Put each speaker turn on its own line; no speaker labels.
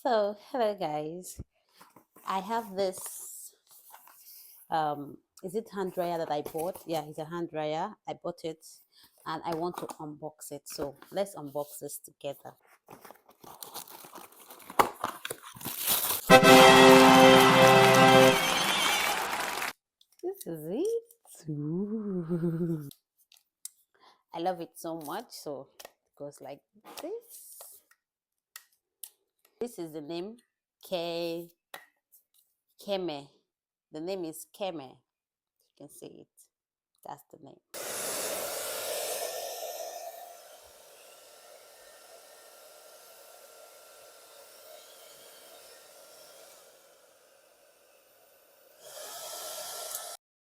So, hello guys. I have this is it hand dryer that I bought? Yeah, it's a hand dryer. I bought it and I want to unbox it. So, let's unbox this together. This is it. Ooh. I love it so much. So, it goes like this. This is the name K Keme. The name is Keme. You can see it. That's the name.